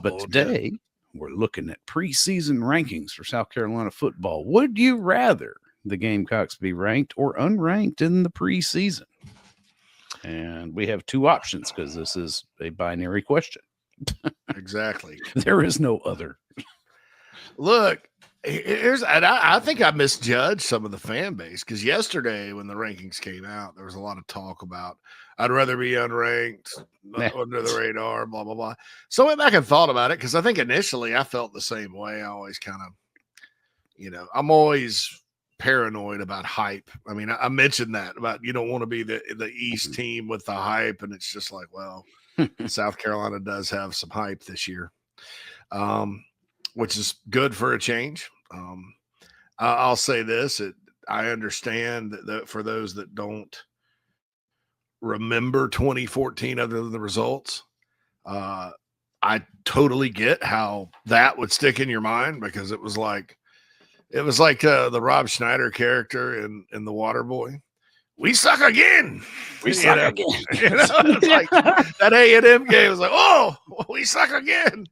But today, we're looking at preseason rankings for South Carolina football. Would you rather the Gamecocks be ranked or unranked in the preseason? And we have two options because this is a binary question. Exactly. There is no other. Look, I think I misjudged some of the fan base because yesterday when the rankings came out, there was a lot of talk about I'd rather be unranked, under the radar, blah, blah, blah. So I went back and thought about it because I think initially I felt the same way. I always kind of, I'm always paranoid about hype. I mean, I mentioned that about you don't want to be the East team with the hype, and it's just like, well, South Carolina does have some hype this year. Which is good for a change. I'll say this. I understand that for those that don't remember 2014 other than the results, I totally get how that would stick in your mind because it was like the Rob Schneider character in The Waterboy. We suck again. We suck again. It's like that A&M game was like, oh, we suck again.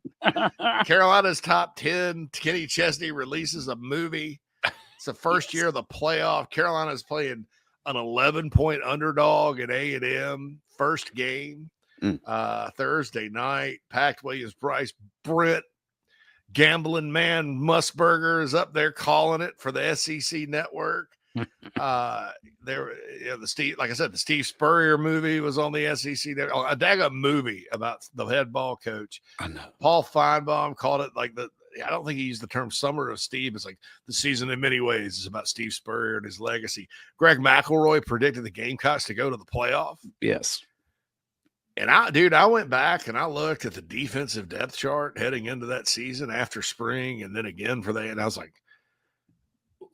Carolina's top 10. Kenny Chesney releases a movie. It's the first year of the playoff. Carolina's playing an 11-point underdog at A&M. First game, Thursday night. Packed Williams Bryce. Brent, gambling man Musburger is up there calling it for the SEC network. The Steve Spurrier movie was on the SEC. A daggone movie about the head ball coach. I know. Paul Feinbaum called it like I don't think he used the term summer of Steve. It's like the season in many ways is about Steve Spurrier and his legacy. Greg McElroy predicted the Gamecocks to go to the playoff. Yes. And I went back and I looked at the defensive depth chart heading into that season after spring and then again for that. And I was like,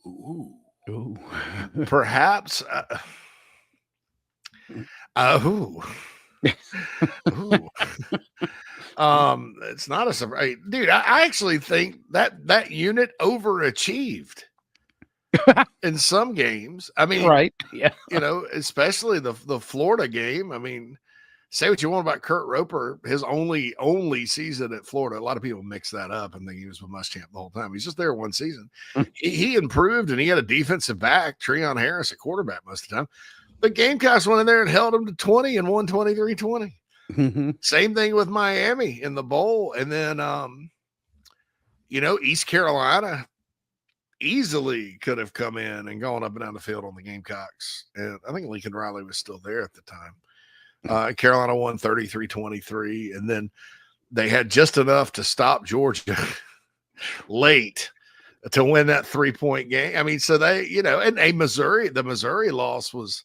ooh. Ooh. Perhaps. It's not a surprise, dude. I actually think that unit overachieved in some games. I mean, right? Yeah. Especially the Florida game. I mean, say what you want about Kurt Roper, his only season at Florida. A lot of people mix that up and think he was with Muschamp the whole time. He's just there one season. He improved, and he had a defensive back, Treon Harris, at quarterback most of the time. The Gamecocks went in there and held him to 20 and won 23-20. Same thing with Miami in the bowl. And then, East Carolina easily could have come in and gone up and down the field on the Gamecocks. And I think Lincoln Riley was still there at the time. Carolina won 33-23, and then they had just enough to stop Georgia late to win that 3-point game. I mean, so they, and the Missouri loss was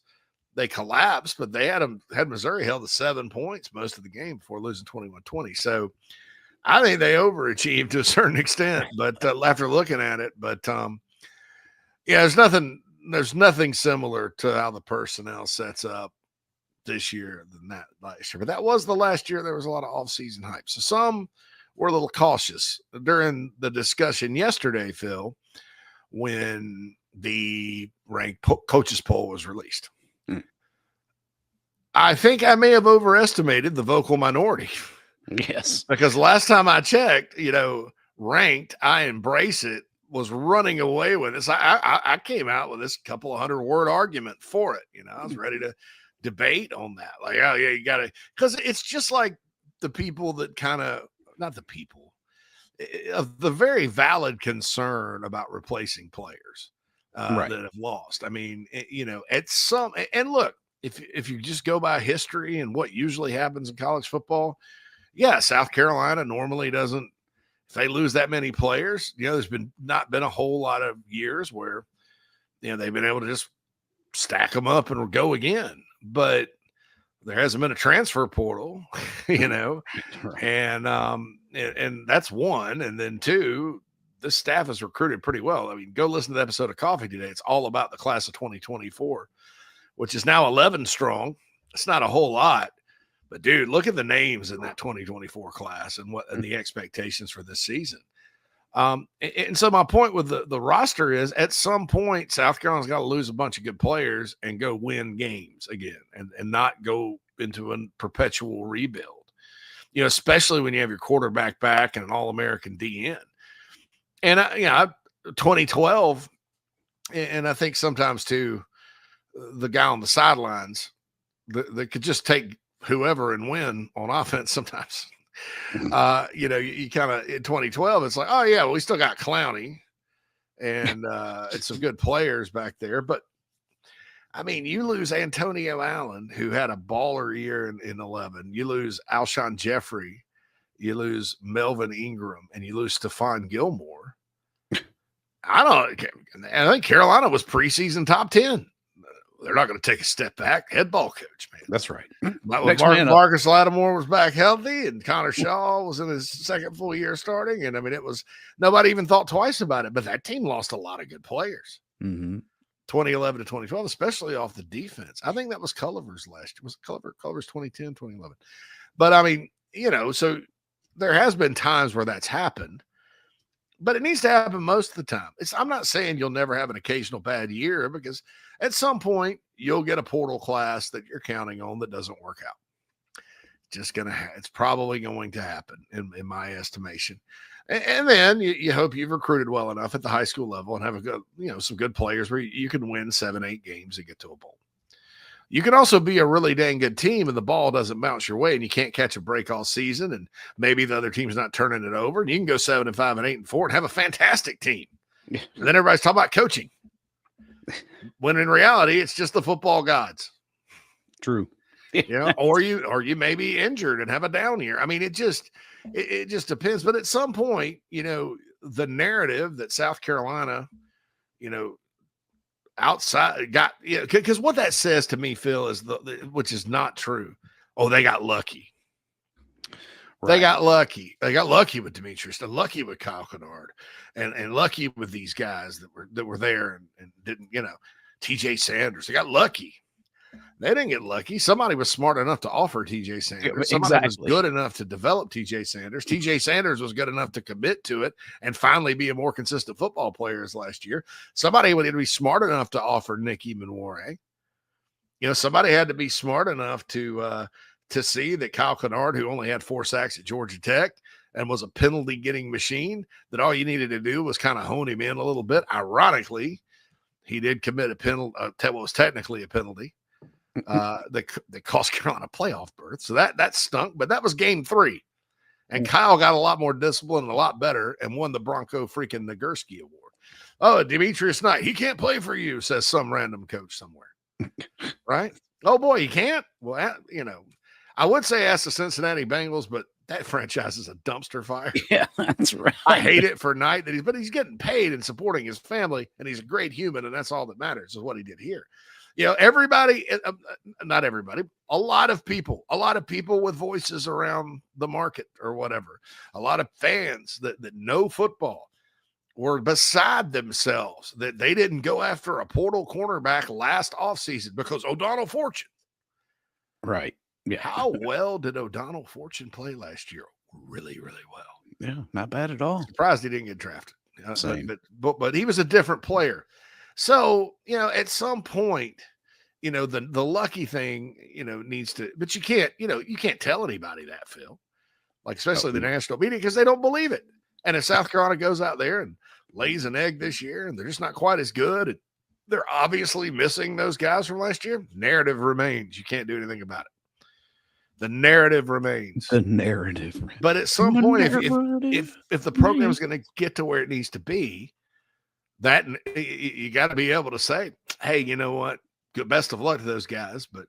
they collapsed, but they had Missouri held to 7 points most of the game before losing 21-20. So I think they overachieved to a certain extent, but after looking at it, there's nothing similar to how the personnel sets up this year than that last year. But that was the last year there was a lot of off-season hype. So some were a little cautious during the discussion yesterday, Phil, when the ranked coaches poll was released. I think I may have overestimated the vocal minority. Yes. Because last time I checked, ranked, I embrace it, was running away with it. So I came out with this couple of 100-word argument for it. I was ready to debate on that. Like, oh yeah, you gotta, because it's just like the people that not the people of the very valid concern about replacing players that have lost. I mean, at some, and look, if you just go by history and what usually happens in college football, yeah, South Carolina normally doesn't, if they lose that many players, there's not been a whole lot of years where, they've been able to just stack them up and go again. But there hasn't been a transfer portal, right. and that's one. And then two, this staff is recruited pretty well. I mean, go listen to the episode of Coffee today. It's all about the class of 2024, which is now 11 strong. It's not a whole lot, but dude, look at the names in that 2024 class and the expectations for this season. And so my point with the roster is at some point, South Carolina's got to lose a bunch of good players and go win games again and not go into a perpetual rebuild. especially when you have your quarterback back and an All-American DN. And 2012, and I think sometimes too, the guy on the sidelines that could just take whoever and win on offense sometimes. You kind of in 2012, it's like, oh yeah, well, we still got Clowney and it's some good players back there. But I mean, you lose Antonio Allen, who had a baller year in 11. You lose Alshon Jeffrey, you lose Melvin Ingram, and you lose Stephon Gilmore. I think Carolina was preseason top 10. They're not going to take a step back. Head ball coach, man. That's right. Marcus Lattimore was back healthy, and Connor Shaw was in his second full year starting. And I mean, nobody even thought twice about it. But that team lost a lot of good players. 2011 to 2012, especially off the defense. I think that was Culliver's last year. Was it Culliver's 2010, 2011? But I mean, so there has been times where that's happened. But it needs to happen most of the time. I'm not saying you'll never have an occasional bad year, because at some point you'll get a portal class that you're counting on that doesn't work out. It's probably going to happen in my estimation. And then you hope you've recruited well enough at the high school level and have a good, some good players where you can win 7-8 games and get to a bowl. You can also be a really dang good team and the ball doesn't bounce your way and you can't catch a break all season, and maybe the other team's not turning it over, and you can go 7-5 and 8-4 and have a fantastic team. And then everybody's talking about coaching, when in reality it's just the football gods. True. Or you may be injured and have a down year. I mean, it just depends. But at some point, the narrative that South Carolina, outside got, because what that says to me, Phil, is which is not true. Oh, they got lucky. Right. They got lucky. They got lucky with Demetrius, and lucky with Kyle Kennard, and lucky with these guys that were there and didn't, TJ Sanders. They got lucky. They didn't get lucky. Somebody was smart enough to offer TJ Sanders. Somebody was good enough to develop TJ Sanders. TJ Sanders was good enough to commit to it and finally be a more consistent football player as last year. Somebody would be smart enough to offer Nicky Manware. Somebody had to be smart enough to see that Kyle Kennard, who only had 4 sacks at Georgia Tech and was a penalty-getting machine, that all you needed to do was kind of hone him in a little bit. Ironically, he did commit a penalty, what was technically a penalty. That cost Carolina a playoff berth. So that stunk, but that was game 3. And Kyle got a lot more discipline and a lot better and won the Bronco freaking Nagurski Award. Oh, Demetrius Knight, he can't play for you, says some random coach somewhere. Right? Oh boy, he can't? Well, I would say ask the Cincinnati Bengals, but that franchise is a dumpster fire. Yeah, that's right. I hate it for Knight but he's getting paid and supporting his family, and he's a great human, and that's all that matters is what he did here. Everybody, not everybody, a lot of people with voices around the market or whatever, a lot of fans that know football were beside themselves that they didn't go after a portal cornerback last offseason because O'Donnell Fortune. Right. Yeah. How well did O'Donnell Fortune play last year? Really, really well. Yeah, not bad at all. Surprised he didn't get drafted. But he was a different player. So, at some point, the lucky thing, needs to, but you can't tell anybody that, Phil, like, especially the national media, because they don't believe it. And if South Carolina goes out there and lays an egg this year and they're just not quite as good, and they're obviously missing those guys from last year, narrative remains. You can't do anything about it. The narrative remains. But at some point, if the program is going to get to where it needs to be, that you got to be able to say, hey, you know what? Best of luck to those guys, but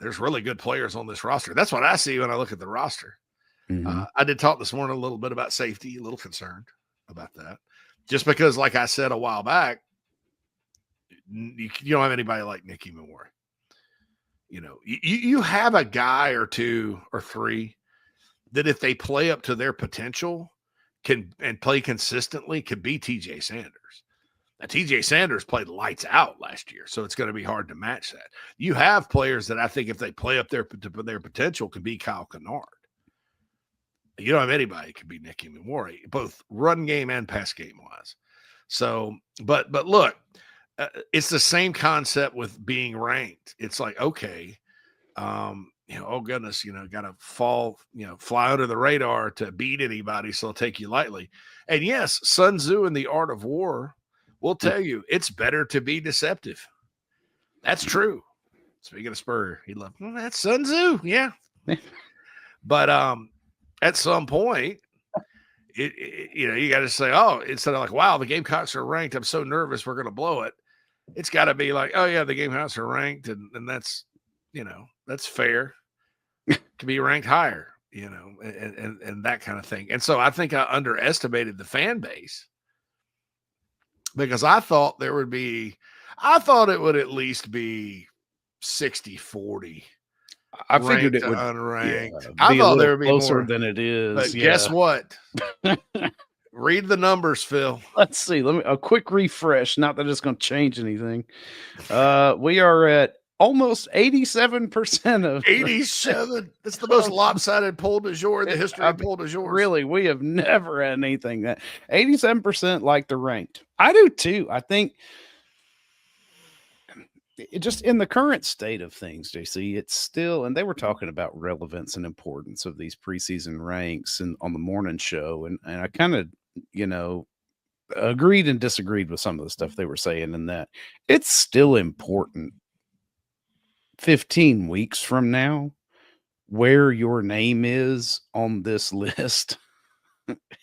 there's really good players on this roster. That's what I see when I look at the roster. Mm-hmm. I did talk this morning a little bit about safety, a little concerned about that, just because, like I said a while back, you don't have anybody like Nicky Manware. You have a guy or 2 or 3 that if they play up to their potential and play consistently could be TJ Sanders. Now, TJ Sanders played lights out last year, so it's going to be hard to match that. You have players that I think if they play up their potential can be Kyle Kennard. You don't have anybody can be Nicky Manware, both run game and pass game wise. So, but look, it's the same concept with being ranked. It's like, okay, oh goodness, got to fly under the radar to beat anybody, so they'll take you lightly. And yes, Sun Tzu in The Art of War will tell you it's better to be deceptive. That's true. Speaking of Spurrier, he loved that's Sun Tzu, yeah. But at some point, you got to say, oh, instead of like, wow, the Gamecocks are ranked, I'm so nervous, we're going to blow it. It's got to be like, oh yeah, the Gamecocks are ranked, and that's that's fair to be ranked higher, and that kind of thing. And so I think I underestimated the fan base because I thought it would at least be 60-40. I figured it would unranked. I thought there would be closer than it is. But guess what? Read the numbers, Phil. Let's see. A quick refresh. Not that it's going to change anything. We are at almost 87% of 87. That's the most lopsided poll du jour in the history of poll du jour. Really, we have never had anything that 87% like the ranked. I do too. I think just in the current state of things, JC, it's still, and they were talking about relevance and importance of these preseason ranks and on the morning show. And I kind of, agreed and disagreed with some of the stuff they were saying, in that it's still important 15 weeks from now where your name is on this list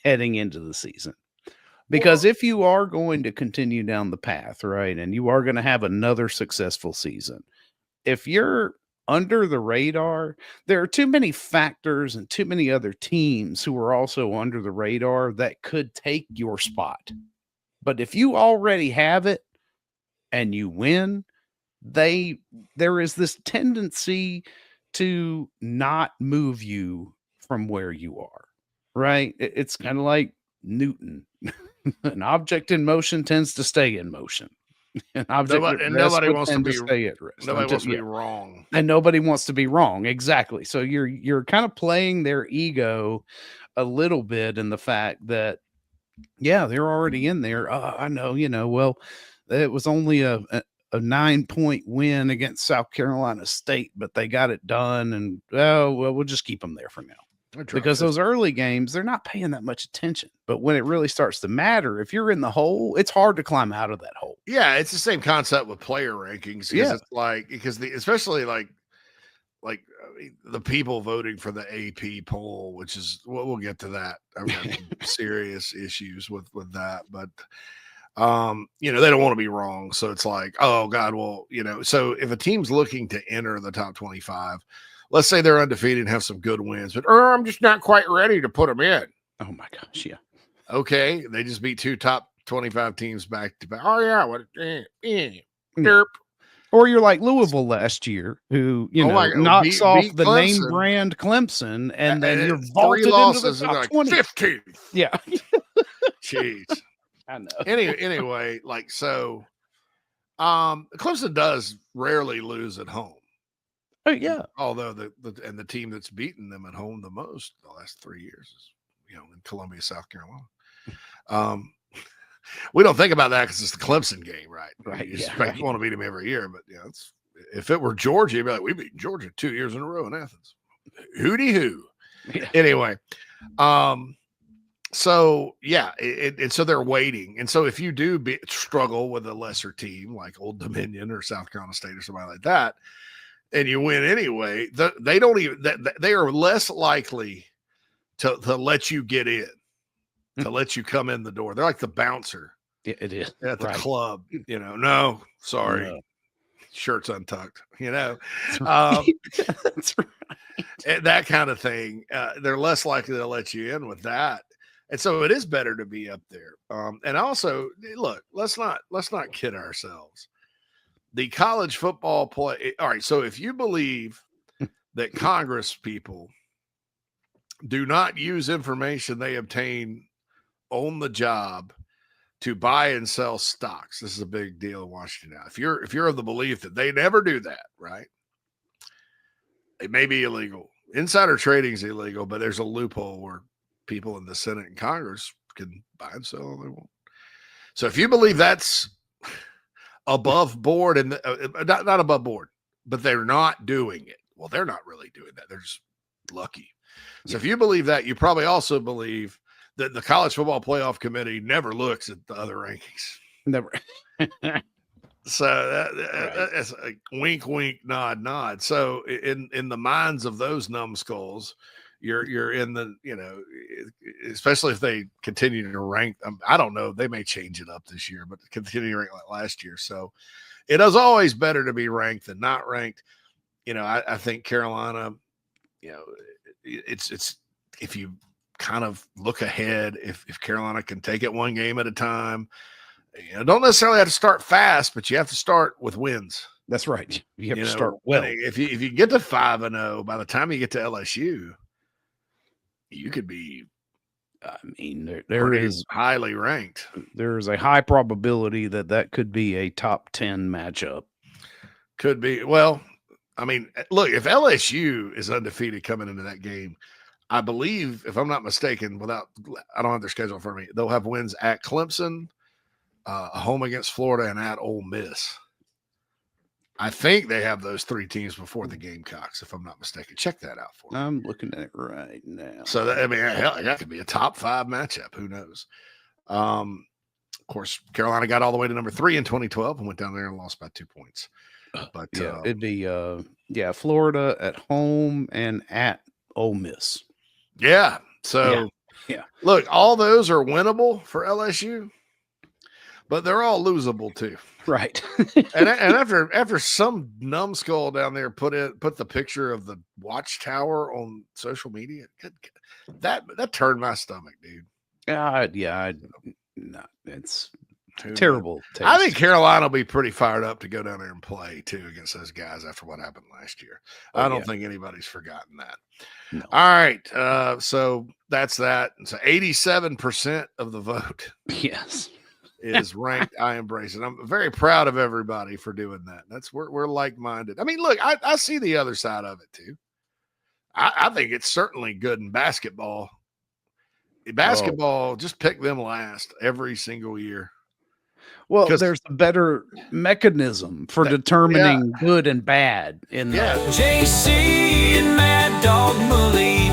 heading into the season. Because if you are going to continue down the path, right, and you are going to have another successful season, if you're under the radar, there are too many factors and too many other teams who are also under the radar that could take your spot. But if you already have it and you win, there is this tendency to not move you from where you are, right? It's kind of like Newton. An object in motion tends to stay in motion. An object nobody wants to stay at rest. Nobody wants to be wrong. And nobody wants to be wrong. Exactly. So you're kind of playing their ego a little bit in the fact that, yeah, they're already in there. I know, well, it was only a 9-point win against South Carolina State, but they got it done. And, we'll just keep them there for now. Because those early games, they're not paying that much attention. But when it really starts to matter, if you're in the hole, it's hard to climb out of that hole. Yeah, it's the same concept with player rankings. Yeah. It's like, especially like the people voting for the AP poll, which is, we'll get to that. I've got some serious issues with that. But, they don't want to be wrong. So it's like, oh, God, well, so if a team's looking to enter the top 25, let's say they're undefeated and have some good wins, but I'm just not quite ready to put them in. Oh my gosh, yeah. Okay, they just beat 2 top 25 teams back to back. Oh yeah, what? Derp. Or you're like Louisville last year, who knocks off the Clemson. name brand Clemson, and then you're vaulted 3 losses into the top like 20. 15th. Yeah, jeez. I know. Anyway, like so, Clemson does rarely lose at home. Oh yeah. Although the team that's beaten them at home the most the last 3 years is in Columbia, South Carolina. We don't think about that because it's the Clemson game, right? Right. You want to beat them every year, but if it were Georgia, you'd be like, we beat Georgia 2 years in a row in Athens. Hooty hoo. Yeah. Anyway, so yeah, and so they're waiting, and so if you do struggle with a lesser team like Old Dominion or South Carolina State or somebody like that, and you win anyway, they are less likely to let you get in, to let you come in the door. They're like the bouncer. Yeah, it is at the club. No, sorry, no. Shirt's untucked. That's right. That kind of thing. They're less likely to let you in with that, and so it is better to be up there. And also, look, let's not kid ourselves. The college football play. All right. So if you believe that Congress people do not use information they obtain on the job to buy and sell stocks, this is a big deal in Washington now. If you're of the belief that they never do that, right? It may be illegal. Insider trading is illegal, but there's a loophole where people in the Senate and Congress can buy and sell all they want. So if you believe that's above board and not above board, but they're not doing it. Well, they're not really doing that. They're just lucky. So if you believe that, you probably also believe that the College Football Playoff Committee never looks at the other rankings. Never. So that's a wink, wink, nod, nod. So in the minds of those numbskulls, you're in the, especially if they continue to rank. I don't know. They may change it up this year, but continue to rank like last year. So it is always better to be ranked than not ranked. I think Carolina, it's if you kind of look ahead, if Carolina can take it one game at a time, don't necessarily have to start fast, but you have to start with wins. That's right. You have to start well. If you get to 5-0, by the time you get to LSU, you could be. I mean, there is highly ranked. There is a high probability that could be a top 10 matchup. Could be. Well, I mean, look, if LSU is undefeated coming into that game, I believe, if I'm not mistaken, I don't have their schedule in front of me, they'll have wins at Clemson, home against Florida, and at Ole Miss. I think they have those three teams before the Gamecocks, if I'm not mistaken. Check that out for me. I'm looking at it right now. So, that could be a top 5 matchup. Who knows? Of course, Carolina got all the way to number 3 in 2012 and went down there and lost by 2 points. But it'd be Florida at home and at Ole Miss. Yeah. So look, all those are winnable for LSU, but they're all losable too. Right. and after some numbskull down there put the picture of the watchtower on social media, that turned my stomach, dude. It's terrible taste. I think Carolina will be pretty fired up to go down there and play too against those guys after what happened last year. I don't think anybody's forgotten that. No. All right. So that's that. So 87% of the vote is ranked. I embrace it. I'm very proud of everybody for doing that. We're like-minded. I mean, look, I see the other side of it too. I think it's certainly good in basketball. Just pick them last every single year. Well, there's a better mechanism for determining good and bad in that. JC and Mad Dog Mully